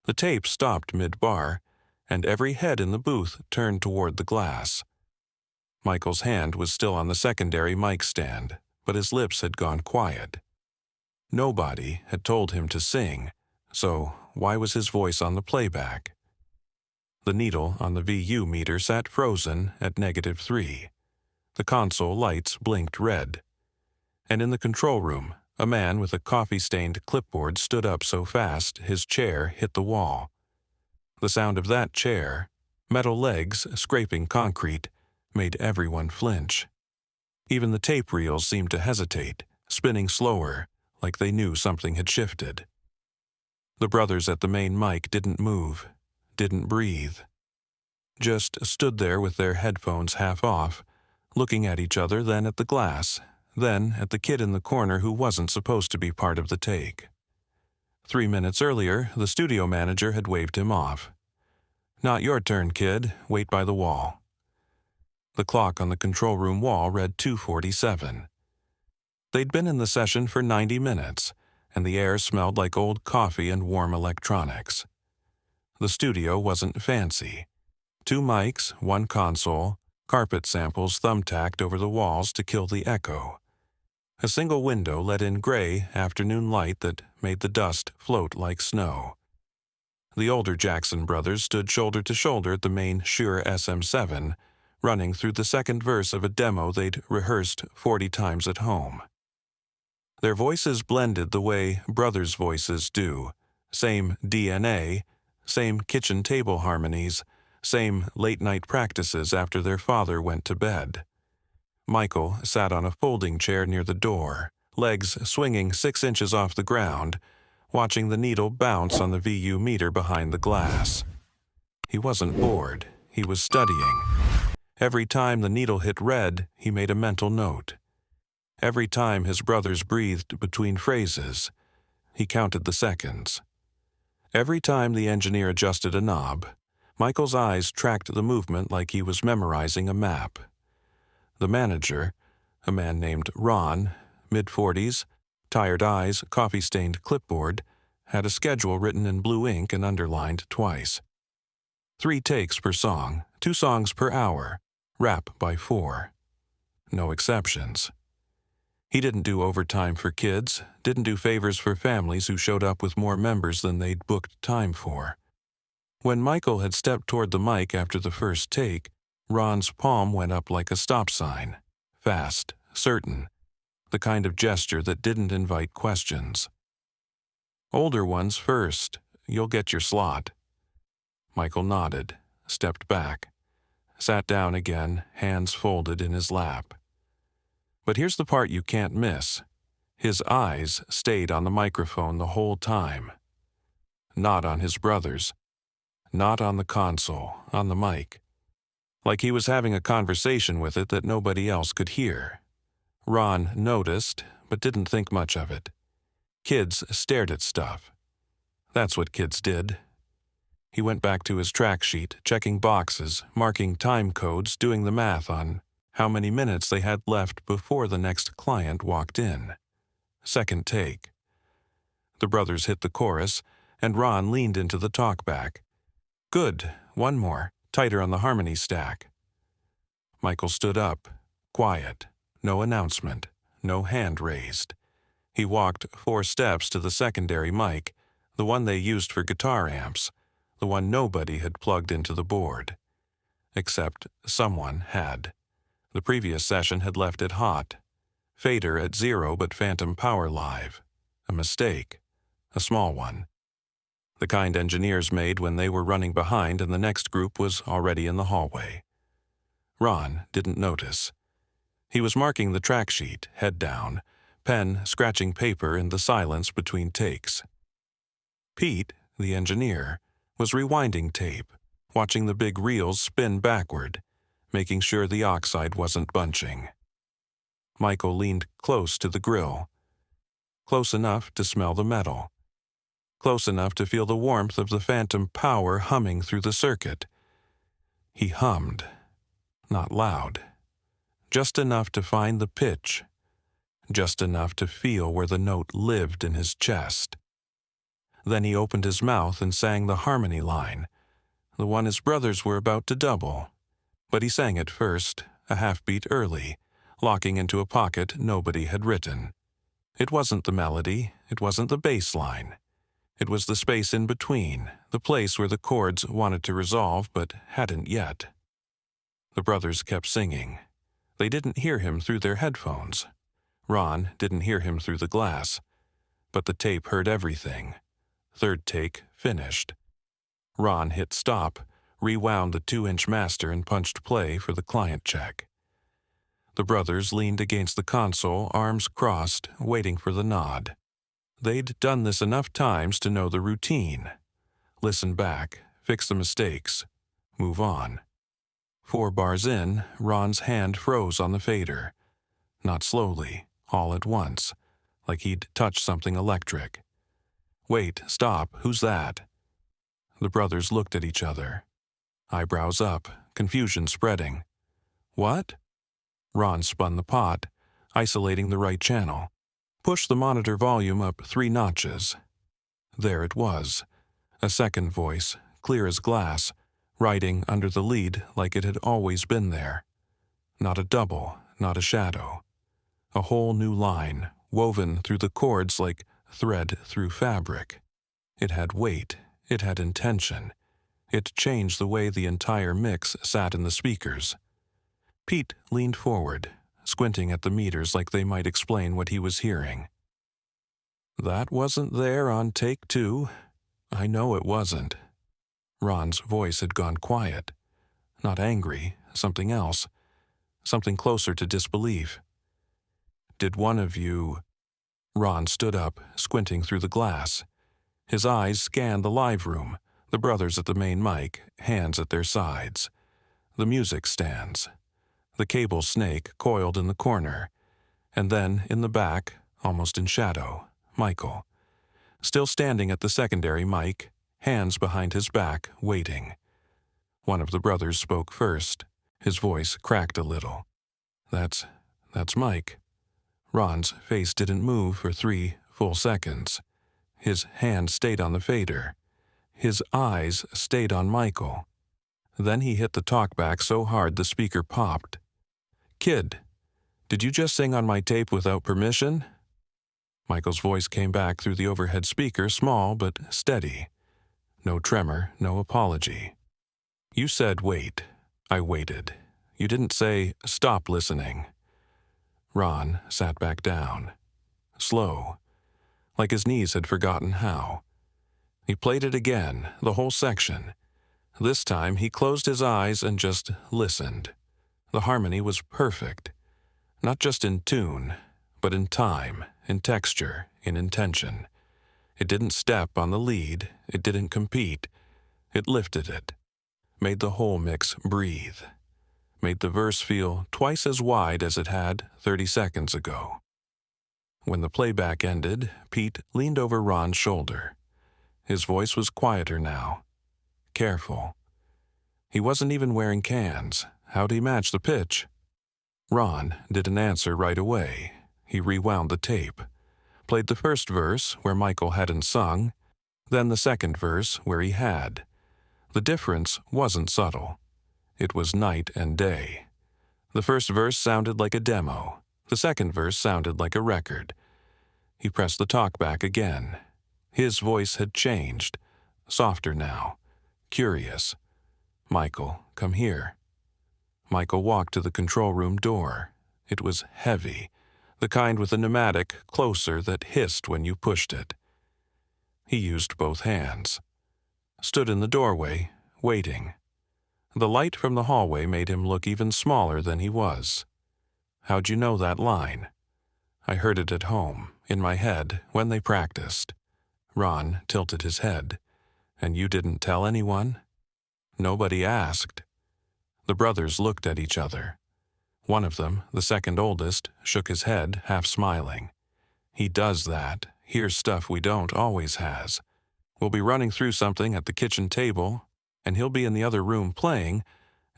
The tape stopped mid-bar, and every head in the booth turned toward the glass. Michael's hand was still on the secondary mic stand, but his lips had gone quiet. Nobody had told him to sing, so why was his voice on the playback? The needle on the VU meter sat frozen at -3. The console lights blinked red. And in the control room, a man with a coffee-stained clipboard stood up so fast his chair hit the wall. The sound of that chair, metal legs scraping concrete, made everyone flinch. Even the tape reels seemed to hesitate, spinning slower, like they knew something had shifted. The brothers at the main mic didn't move, didn't breathe. Just stood there with their headphones half off, looking at each other, then at the glass, then at the kid in the corner who wasn't supposed to be part of the take. 3 minutes earlier, the studio manager had waved him off. "Not your turn, kid. Wait by the wall." The clock on the control room wall read 2:47. They'd been in the session for 90 minutes, and the air smelled like old coffee and warm electronics. The studio wasn't fancy. 2 mics, 1 console, carpet samples thumbtacked over the walls to kill the echo. A single window let in gray afternoon light that made the dust float like snow. The older Jackson brothers stood shoulder to shoulder at the main Shure SM7, running through the second verse of a demo they'd rehearsed 40 times at home. Their voices blended the way brothers' voices do. Same DNA, same kitchen table harmonies, same late-night practices after their father went to bed. Michael sat on a folding chair near the door, legs swinging 6 inches off the ground, watching the needle bounce on the VU meter behind the glass. He wasn't bored. He was studying. Every time the needle hit red, he made a mental note. Every time his brothers breathed between phrases, he counted the seconds. Every time the engineer adjusted a knob, Michael's eyes tracked the movement like he was memorizing a map. The manager, a man named Ron, mid-40s, tired eyes, coffee-stained clipboard, had a schedule written in blue ink and underlined twice. 3 takes per song, 2 songs per hour, rap by 4. No exceptions. He didn't do overtime for kids, didn't do favors for families who showed up with more members than they'd booked time for. When Michael had stepped toward the mic after the first take, Ron's palm went up like a stop sign. Fast, certain. The kind of gesture that didn't invite questions. "Older ones first. You'll get your slot." Michael nodded, stepped back, sat down again, hands folded in his lap. But here's the part you can't miss. His eyes stayed on the microphone the whole time. Not on his brothers. Not on the console, on the mic. Like he was having a conversation with it that nobody else could hear. Ron noticed, but didn't think much of it. Kids stared at stuff. That's what kids did. He went back to his track sheet, checking boxes, marking time codes, doing the math on how many minutes they had left before the next client walked in. Second take. The brothers hit the chorus, and Ron leaned into the talkback. "Good, 1 more, tighter on the harmony stack." Michael stood up, quiet, no announcement, no hand raised. He walked 4 steps to the secondary mic, the one they used for guitar amps, the one nobody had plugged into the board. Except someone had. The previous session had left it hot. Fader at 0 but phantom power live. A mistake. A small one. The kind engineers made when they were running behind and the next group was already in the hallway. Ron didn't notice. He was marking the track sheet, head down, pen scratching paper in the silence between takes. Pete, the engineer, was rewinding tape, watching the big reels spin backward, making sure the oxide wasn't bunching. Michael leaned close to the grill, close enough to smell the metal, close enough to feel the warmth of the phantom power humming through the circuit. He hummed, not loud, just enough to find the pitch, just enough to feel where the note lived in his chest. Then he opened his mouth and sang the harmony line, the one his brothers were about to double. But he sang it first, a half-beat early, locking into a pocket nobody had written. It wasn't the melody, it wasn't the bass line. It was the space in between, the place where the chords wanted to resolve but hadn't yet. The brothers kept singing. They didn't hear him through their headphones. Ron didn't hear him through the glass. But the tape heard everything. Third take finished. Ron hit stop, rewound the 2-inch master and punched play for the client check. The brothers leaned against the console, arms crossed, waiting for the nod. They'd done this enough times to know the routine. Listen back, fix the mistakes, move on. 4 bars in, Ron's hand froze on the fader. Not slowly, all at once, like he'd touched something electric. "Wait, stop, who's that?" The brothers looked at each other. Eyebrows up, confusion spreading. "What?" Ron spun the pot, isolating the right channel. Pushed the monitor volume up 3 notches. There it was. A second voice, clear as glass, writing under the lead like it had always been there. Not a double, not a shadow. A whole new line, woven through the chords like thread through fabric. It had weight, it had intention. It changed the way the entire mix sat in the speakers. Pete leaned forward, squinting at the meters like they might explain what he was hearing. "That wasn't there on take 2. I know it wasn't." Ron's voice had gone quiet. Not angry, something else. Something closer to disbelief. "Did one of you—" Ron stood up, squinting through the glass. His eyes scanned the live room, the brothers at the main mic, hands at their sides. The music stands. The cable snake coiled in the corner. And then, in the back, almost in shadow, Michael. Still standing at the secondary mic, hands behind his back, waiting. One of the brothers spoke first. His voice cracked a little. That's Mike." Ron's face didn't move for 3 full seconds. His hand stayed on the fader. His eyes stayed on Michael. Then he hit the talkback so hard the speaker popped. "Kid, did you just sing on my tape without permission?" Michael's voice came back through the overhead speaker, small but steady. No tremor, no apology. "You said wait. I waited. You didn't say stop listening." Ron sat back down. Slow. Like his knees had forgotten how. He played it again, the whole section. This time he closed his eyes and just listened. The harmony was perfect. Not just in tune, but in time, in texture, in intention. It didn't step on the lead, it didn't compete. It lifted it. Made the whole mix breathe. Made the verse feel twice as wide as it had 30 seconds ago. When the playback ended, Pete leaned over Ron's shoulder. His voice was quieter now. Careful. He wasn't even wearing cans. How'd he match the pitch? Ron didn't answer right away. He rewound the tape. Played the first verse, where Michael hadn't sung, then the second verse, where he had. The difference wasn't subtle. It was night and day. The first verse sounded like a demo. The second verse sounded like a record. He pressed the talkback again. His voice had changed. Softer now. Curious. "Michael, come here." Michael walked to the control room door. It was heavy, the kind with a pneumatic closer that hissed when you pushed it. He used both hands. Stood in the doorway, waiting. The light from the hallway made him look even smaller than he was. "How'd you know that line?" "I heard it at home, in my head, when they practiced." Ron tilted his head. "And you didn't tell anyone?" "Nobody asked." The brothers looked at each other. One of them, the second oldest, shook his head, half smiling. "He does that. Here's stuff we don't always has. We'll be running through something at the kitchen table, and he'll be in the other room playing,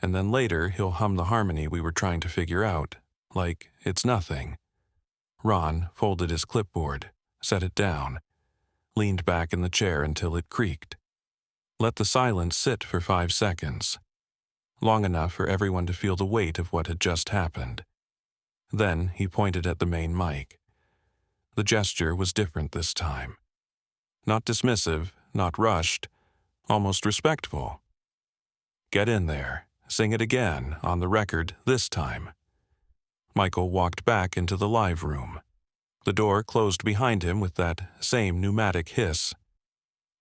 and then later he'll hum the harmony we were trying to figure out, like it's nothing." Ron folded his clipboard, set it down. leaned back in the chair until it creaked. Let the silence sit for 5 seconds, long enough for everyone to feel the weight of what had just happened. Then he pointed at the main mic. The gesture was different this time. Not dismissive, not rushed, almost respectful. Get in there. Sing it again, on the record this time. Michael walked back into the live room. The door closed behind him with that same pneumatic hiss.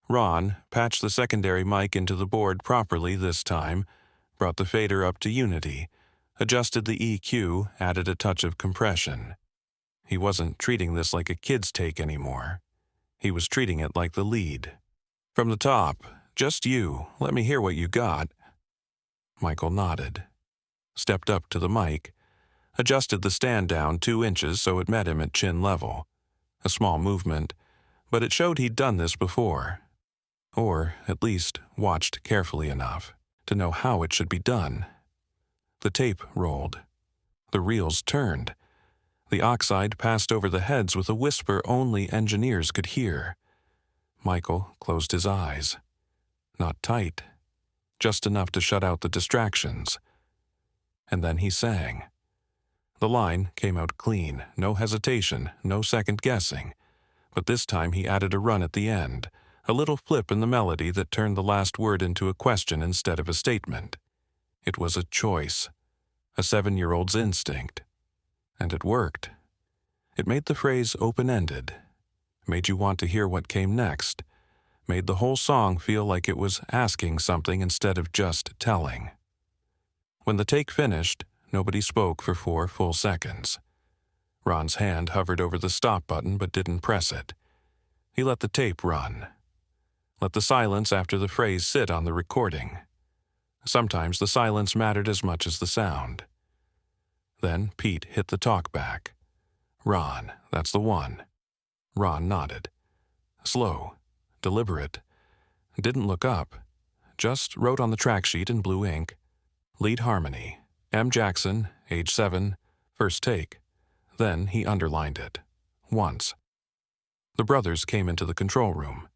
Ron patched the secondary mic into the board properly this time, brought the fader up to unity, adjusted the EQ, added a touch of compression. He wasn't treating this like a kid's take anymore. He was treating it like the lead. From the top, just you, let me hear what you got. Michael nodded, stepped up to the mic, adjusted the stand down 2 inches so it met him at chin level. A small movement, but it showed he'd done this before. Or, at least, watched carefully enough to know how it should be done. The tape rolled. The reels turned. The oxide passed over the heads with a whisper only engineers could hear. Michael closed his eyes. Not tight, just enough to shut out the distractions. And then he sang. The line came out clean, no hesitation, no second guessing. But this time he added a run at the end, a little flip in the melody that turned the last word into a question instead of a statement. It was a choice, a 7-year-old's instinct. And it worked. It made the phrase open-ended, made you want to hear what came next, made the whole song feel like it was asking something instead of just telling. When the take finished, nobody spoke for 4 full seconds. Ron's hand hovered over the stop button but didn't press it. He let the tape run. Let the silence after the phrase sit on the recording. Sometimes the silence mattered as much as the sound. Then Pete hit the talkback. Ron, that's the one. Ron nodded. Slow, deliberate. Didn't look up. Just wrote on the track sheet in blue ink. Lead harmony. M. Jackson, age 7, first take. Then he underlined it. Once. The brothers came into the control room.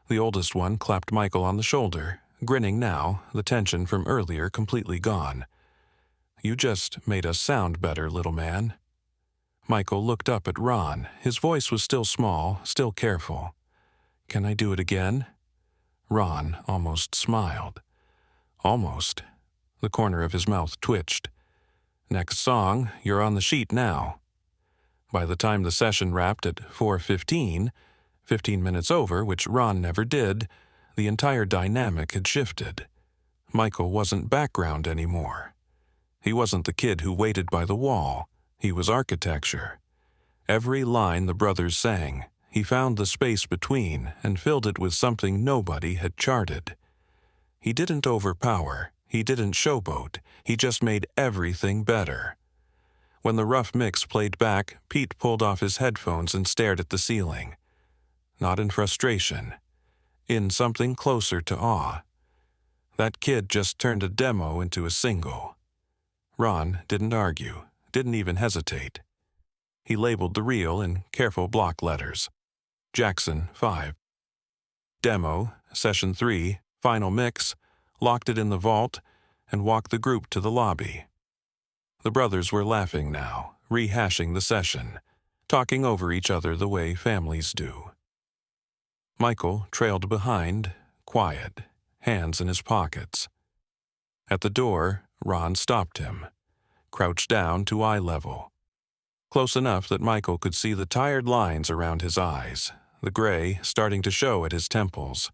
The oldest one clapped Michael on the shoulder, grinning now, the tension from earlier completely gone. You just made us sound better, little man. Michael looked up at Ron. His voice was still small, still careful. Can I do it again? Ron almost smiled. Almost. The corner of his mouth twitched. Next song, you're on the sheet now. By the time the session wrapped at 4:15, 15 minutes over, which Ron never did, the entire dynamic had shifted. Michael wasn't background anymore. He wasn't the kid who waited by the wall. He was architecture. Every line the brothers sang, he found the space between and filled it with something nobody had charted. He didn't overpower. He didn't showboat. He just made everything better. When the rough mix played back, Pete pulled off his headphones and stared at the ceiling. Not in frustration. In something closer to awe. That kid just turned a demo into a single. Ron didn't argue, didn't even hesitate. He labeled the reel in careful block letters. Jackson 5. Demo, Session 3, Final Mix, locked it in the vault, and walked the group to the lobby. The brothers were laughing now, rehashing the session, talking over each other the way families do. Michael trailed behind, quiet, hands in his pockets. At the door, Ron stopped him, crouched down to eye level. Close enough that Michael could see the tired lines around his eyes, the gray starting to show at his temples.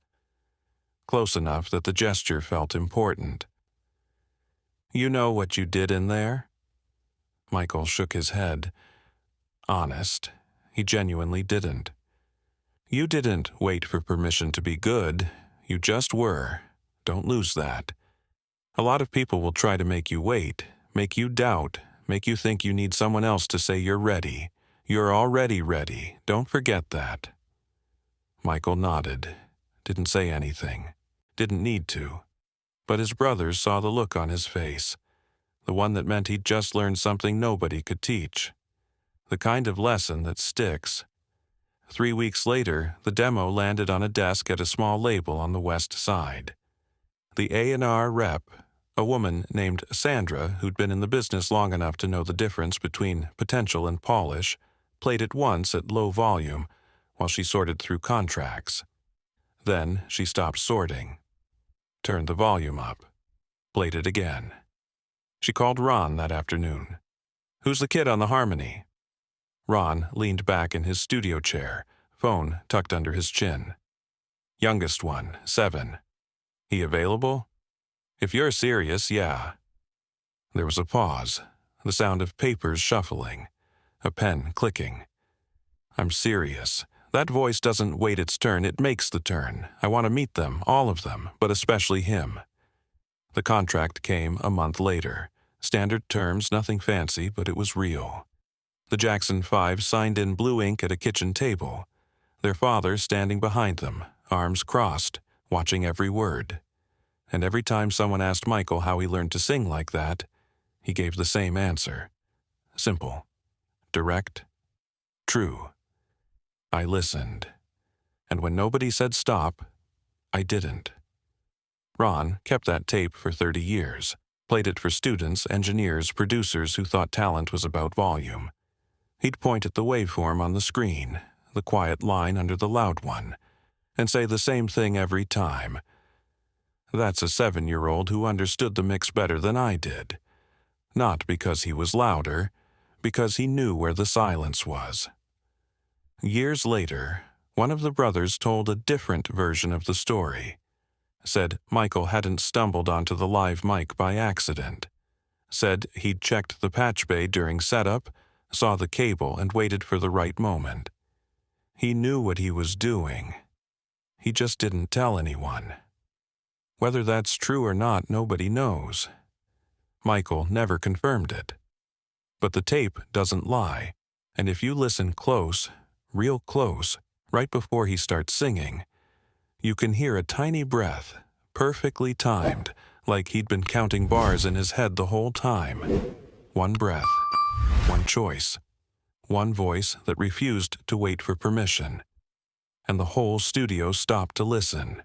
Close enough that the gesture felt important. You know what you did in there? Michael shook his head. Honest, he genuinely didn't. You didn't wait for permission to be good. You just were. Don't lose that. A lot of people will try to make you wait, make you doubt, make you think you need someone else to say you're ready. You're already ready. Don't forget that. Michael nodded. Didn't say anything. Didn't need to. But his brothers saw the look on his face. The one that meant he'd just learned something nobody could teach. The kind of lesson that sticks. 3 weeks later, the demo landed on a desk at a small label on the west side. The A&R rep, a woman named Sandra who'd been in the business long enough to know the difference between potential and polish, played it once at low volume while she sorted through contracts. Then she stopped sorting, turned the volume up, played it again. She called Ron that afternoon. "Who's the kid on the harmony?" Ron leaned back in his studio chair, phone tucked under his chin. "Youngest one, 7. He available?" "If you're serious, yeah." There was a pause, the sound of papers shuffling, a pen clicking. "I'm serious. That voice doesn't wait its turn, it makes the turn. I want to meet them, all of them, but especially him." The contract came a month later. Standard terms, nothing fancy, but it was real. The Jackson 5 signed in blue ink at a kitchen table, their father standing behind them, arms crossed, watching every word. And every time someone asked Michael how he learned to sing like that, he gave the same answer. Simple, direct, true. I listened. And when nobody said stop, I didn't. Ron kept that tape for 30 years, played it for students, engineers, producers who thought talent was about volume. He'd point at the waveform on the screen, the quiet line under the loud one, and say the same thing every time. That's a 7-year-old who understood the mix better than I did. Not because he was louder, because he knew where the silence was. Years later, one of the brothers told a different version of the story. Said Michael hadn't stumbled onto the live mic by accident. Said he'd checked the patch bay during setup, saw the cable, and waited for the right moment. He knew what he was doing. He just didn't tell anyone. Whether that's true or not, nobody knows. Michael never confirmed it. But the tape doesn't lie, and if you listen close, real close, right before he starts singing, you can hear a tiny breath, perfectly timed, like he'd been counting bars in his head the whole time. One breath, one choice, one voice that refused to wait for permission. And the whole studio stopped to listen.